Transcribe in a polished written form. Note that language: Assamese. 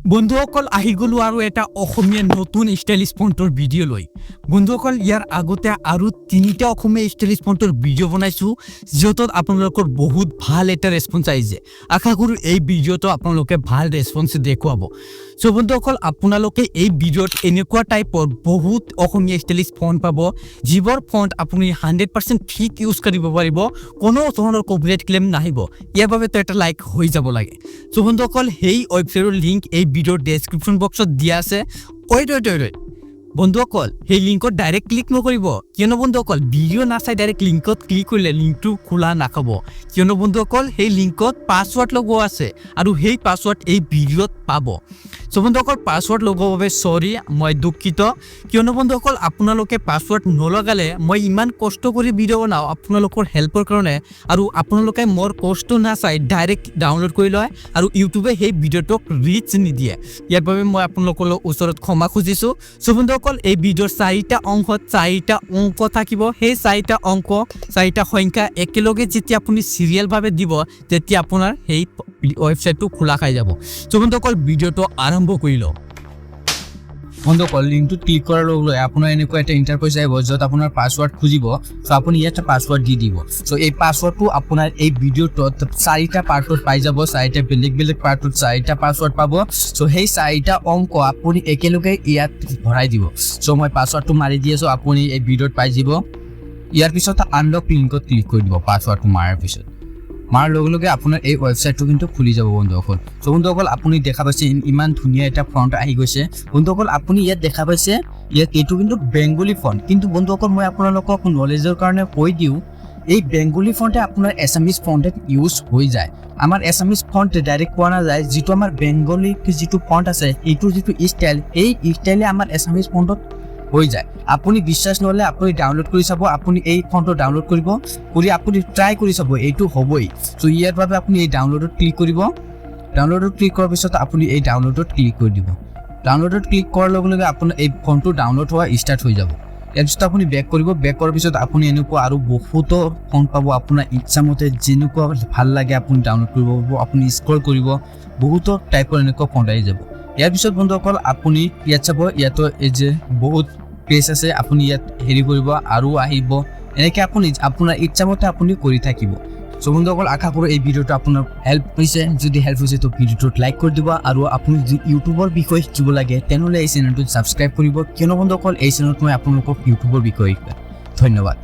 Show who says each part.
Speaker 1: বন্ধুসকল আহি গলো আৰু এটা অসমীয়া নতুন ষ্টাইলিশ ফন্টৰ ভিডিঅ' লৈ বন্ধুসকল ইয়াৰ আগতে আৰু তিনিটা অসমীয়া ষ্টাইলিশ ফন্টৰ ভিডিঅ' বনাইছো য'তত আপোনালোকৰ বহুত ভাল এটা ৰেছপন্স আহিছে আশা কৰো এই ভিডিঅ'টো আপোনালোকে ভাল ৰেছপন্স দেখুৱাব সো বন্ধুসকল আপোনালোকে এই ভিডিঅ'ত এনেকুৱা টাইপৰ বহুত অসমীয়া ষ্টাইলিশ ফন্ট পাব যিবোৰ ফন্ট আপুনি 100% ঠিক ইউজ কৰিব পাৰিব কোনো ধৰণৰ কপিৰাইট ক্লেম নাহিব ইয়াৰ বাবে তো এটা লাইক হৈ যাব লাগে সো বন্ধুসকল এই ৱেবছাইটৰ লিংক এই ভিডিঅ'ৰ ডেসক্ৰিপশন বক্সত দিয়া আছে ওয়েট বন্ধুসকল সেই লিংকত ডাইৰেক্ট ক্লিক নকৰিব কিয়নো বন্ধুসকল ভিডিঅ' নাচাই ডাইৰেক্ট লিংকত ক্লিক কৰিলে লিংকটো খোলা নাখাব কিয়নো বন্ধুসকল সেই লিংকত পাছৱৰ্ড লগোৱা আছে আৰু সেই পাছৱৰ্ড এই ভিডিঅ'ত পাব সো বন্ধুসকল পাছৱৰ্ড লগোৱাৰ বাবে সৰি মই দুঃখিত কিয়নো বন্ধুসকল আপোনালোকে পাছৱৰ্ড নলগালে মই ইমান কষ্ট কৰি ভিডিঅ' বনাও আপোনালোকৰ হেল্পৰ কাৰণে আৰু আপোনালোকে মোৰ কষ্ট নাচাই ডাইৰেক্ট ডাউনলোড কৰি লয় আৰু ইউটিউবে সেই ভিডিঅ'টোক ৰিচ নিদিয়ে ইয়াৰ বাবে মই আপোনালোকৰ ওচৰত ক্ষমা খুজিছো সো বন্ধুসকল এই ভিডিঅ'ৰ 4টা অংশত 4টা অংক থাকিব সেই 4টা অংক 4টা সংখ্যা একেলগে যেতিয়া আপুনি সিৰিয়েল ভাবে দিব তেতিয়া আপোনাৰ সেই ৱেবছাইটটো খোলা খাই যাব সো বন্ধুসকল ভিডিঅ'টো আৰম্ভ কৰি লওঁ বন্ধুসকল লিংকটো ক্লিক কৰাৰ লগে লগে আপোনাৰ এনেকুৱা এটা ইন্টাৰফেস আহিব য'ত আপোনাৰ পাছৱৰ্ড খুজিব সো আপুনি ইয়াত পাছৱৰ্ড দি দিব সো এই পাছৱৰ্ডটো আপোনাৰ এই ভিডিঅ'টোত 4টা পাৰ্টত পাই যাব 4টা বেলেগ পাৰ্টত 4টা পাছৱৰ্ড পাব সো সেই 4টা অংক আপুনি একেলগে ইয়াত ভৰাই দিব সো মই পাছৱৰ্ডটো মাৰি দি আছো আপুনি এই ভিডিঅ'ত পাই যাব ইয়াৰ পিছত আনলক লিংকত ক্লিক কৰি দিব পাছৱৰ্ডটো মাৰাৰ পিছত মাৰ লগে লগে আপোনাৰ এই ৱেবছাইটটো কিন্তু খুলি যাব বন্ধুসকল সো বন্ধুসকল আপুনি দেখা পাইছে ইমান ধুনীয়া এটা ফন্ট আহি গৈছে বন্ধুসকল আপুনি ইয়াত দেখা পাইছে ইয়াত এইটো কিন্তু বেংগলী ফন্ট কিন্তু বন্ধুসকল মই আপোনালোকক নলেজৰ কাৰণে কৈ দিওঁ এই বেংগলী ফন্টে আপোনাৰ এছামিজ ফন্টত ইউজ হৈ যায় আমাৰ এছামিজ ফন্ট ডাইৰেক্ট পোৱা নাযায় যিটো আমাৰ বেংগলী যিটো ফন্ট আছে এইটো যিটো ষ্টাইল এই ষ্টাইলে আমাৰ এছামিজ ফন্টত হৈ যায় আপুনি বিশ্বাস নহলে আপুনি ডাউনলোড কৰি চাব আপুনি এই ফন্টটো ডাউনলোড কৰিব কৰি আপুনি ট্ৰাই কৰি চাব এইটো হ'বই সো ইয়াৰ বাবে আপুনি এই ডাউনলোডত ক্লিক কৰিব ডাউনলোডত ক্লিক কৰাৰ পিছত আপুনি এই ডাউনলোডত ক্লিক কৰি দিব ডাউনলোডত ক্লিক কৰাৰ লগে লগে আপোনাৰ এই ফন্টটো ডাউনলোড হোৱা ষ্টাৰ্ট হৈ যাব ইয়াৰ পিছত আপুনি বেক কৰিব বেক কৰাৰ পিছত আপুনি এনেকুৱা আৰু বহুত ফন্ট পাব আপোনাৰ ইচ্ছামতে যেনেকুৱা ভাল লাগে আপুনি ডাউনলোড কৰিব আপুনি স্ক্ৰল কৰিব বহুত টাইপৰ এনেকুৱা ফন্ট আহি যাব ইয়াৰ পিছত বন্ধুসকল আপুনি ইয়াত চাব ইয়াত এই যে বহুত পেজ আছে আপুনি ইয়াত হেৰি কৰিব আৰু আহিব এনেকৈ আপুনি আপোনাৰ ইচ্ছামতে আপুনি কৰি থাকিব সো বন্ধুসকল আশা কৰোঁ এই ভিডিঅ'টো আপোনাৰ হেল্প হৈছে যদি হেল্প হৈছে তো ভিডিঅ'টোত লাইক কৰি দিব আৰু আপুনি যদি ইউটিউবৰ বিষয়ে শিকিব লাগে তেনেহ'লে এই চেনেলটো ছাবস্ক্ৰাইব কৰিব কিয়নো বন্ধুসকল এই চেনেলত মই আপোনালোকক ইউটিউবৰ বিষয়ে ধন্যবাদ